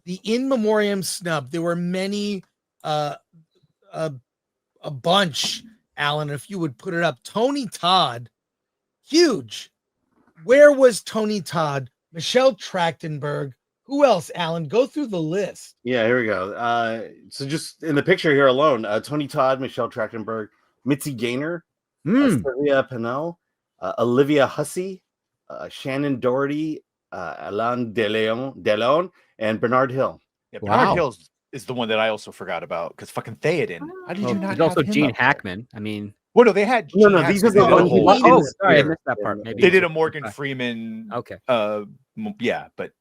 the in memoriam snub. There were many, a bunch. Alan, if you would put it up, Tony Todd, huge. Where was Tony Todd? Michelle Trachtenberg. Who else, Alan? Go through the list. Yeah, here we go. So just in the picture here alone, Tony Todd, Michelle Trachtenberg, Mitzi Gaynor, Sylvia Pennell, Olivia Hussey, Shannon Doherty, Alain DeLeon, and Bernard Hill. Yeah, Bernard Hill is the one that I also forgot about because fucking Theoden. How did you not? There's also Gene Hackman. I mean, well, no, they had. No, these are the ones. Oh, sorry, I missed that part. Maybe they did a Morgan Freeman. Okay. Yeah, but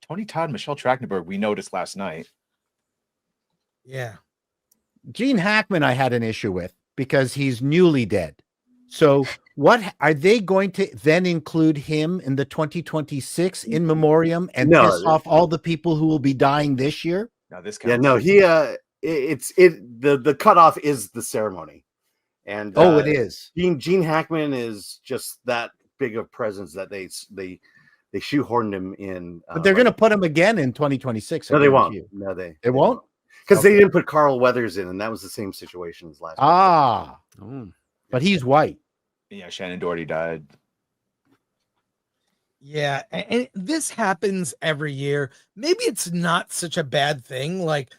Tony Todd, Michelle Trachtenberg, we noticed last night. Yeah. Gene Hackman, I had an issue with because he's newly dead. So, what are they going to then include him in the 2026 in memoriam and piss off all the people who will be dying this year? No, this guy. Yeah, no, he. The cutoff is the ceremony, and it is. Gene Hackman is just that big of presence that they shoehorned him in. But they're going to put him again in 2026. No, they won't. No, they won't because they didn't put Carl Weathers in, and that was the same situation as last. But he's white. Yeah, Shannon Doherty died. Yeah, and this happens every year. Maybe it's not such a bad thing. But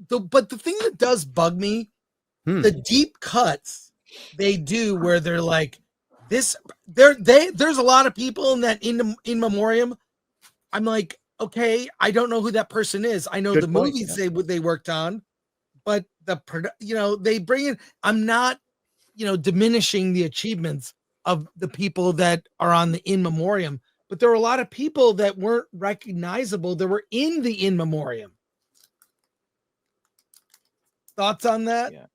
the thing that does bug me, the deep cuts they do where they're like this. There's a lot of people in that in memoriam. I'm like, okay, I don't know who that person is. I know movies they worked on, but they bring in. I'm not, diminishing the achievements of the people that are on the in memoriam, but there are a lot of people that weren't recognizable that were in the in memoriam. Thoughts on that? Yeah.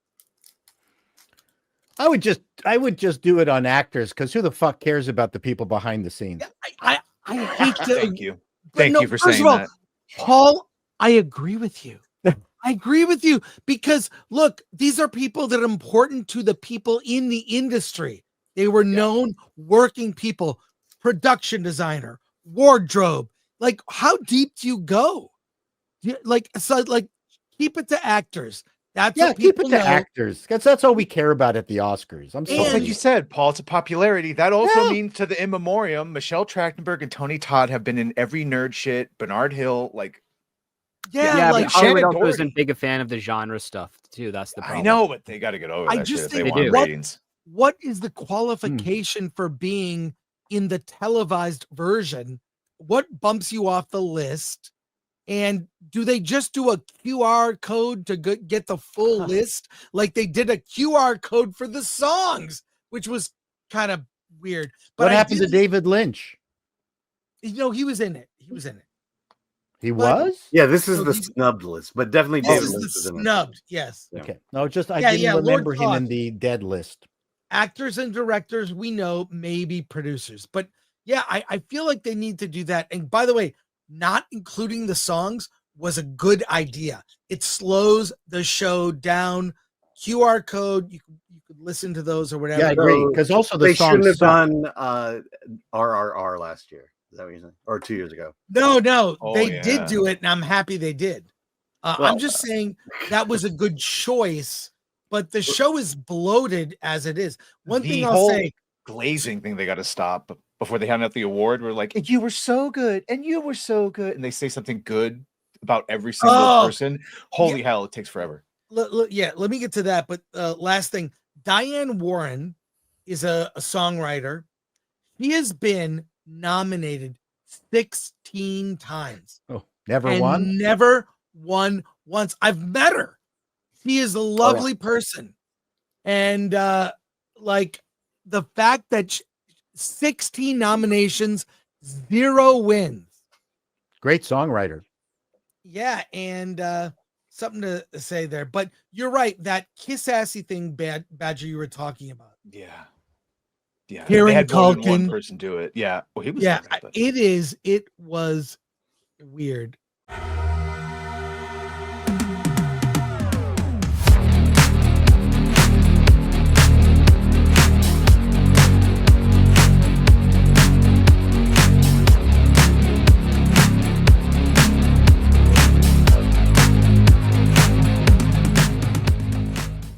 I would just do it on actors because who the fuck cares about the people behind the scenes? I hate to. Thank you. Thank you for saying that. Paul, I agree with you. I agree with you because look, these are people that are important to the people in the industry. They were known working people, production designer, wardrobe. Like, how deep do you go? Keep it to actors. That's what keep it to know. actors. That's all we care about at the Oscars. I'm sorry. Like you said, Paul, it's a popularity. That also means to the in memoriam, Michelle Trachtenberg and Tony Todd have been in every nerd shit. Bernard Hill, but Hollywood also isn't big a fan of the genre stuff too. That's the problem. I know, but they got to get over that shit if they want ratings. What is the qualification for being in the televised version? What bumps you off the list? And do they just do a QR code to get the full list? Like they did a QR code for the songs, which was kind of weird. But what happened to David Lynch? He was in it. He was in it. He was? Yeah, this is the snubbed list, but definitely David Lynch is in it. Snubbed, yes. Okay. No, I didn't remember him in the dead list. Actors and directors, we know, maybe producers. But yeah, I feel like they need to do that. And by the way, not including the songs was a good idea. It slows the show down. QR code, you could listen to those or whatever. Yeah, I agree. Because also the songs shouldn't have done RRR last year. Is that what you're saying? Or 2 years ago? No, they did do it, and I'm happy they did. I'm just saying that was a good choice, but the show is bloated as it is. One thing I'll say, glazing thing they got to stop before they hand out the award. We're like, and you were so good, and you were so good, and they say something good about every single person. Holy hell, it takes forever. Let me get to that. But last thing, Diane Warren is a songwriter. He has been nominated 16 times. Oh, never won? Never won once. I've met her. She is a lovely person. And the fact that 16 nominations, 0 wins. Great songwriter. Yeah, and something to say there. But you're right, that kiss-assy thing, Badger, you were talking about. Yeah. Kieran they had more than Culkin. one person do it. Yeah. Well, he was it was weird.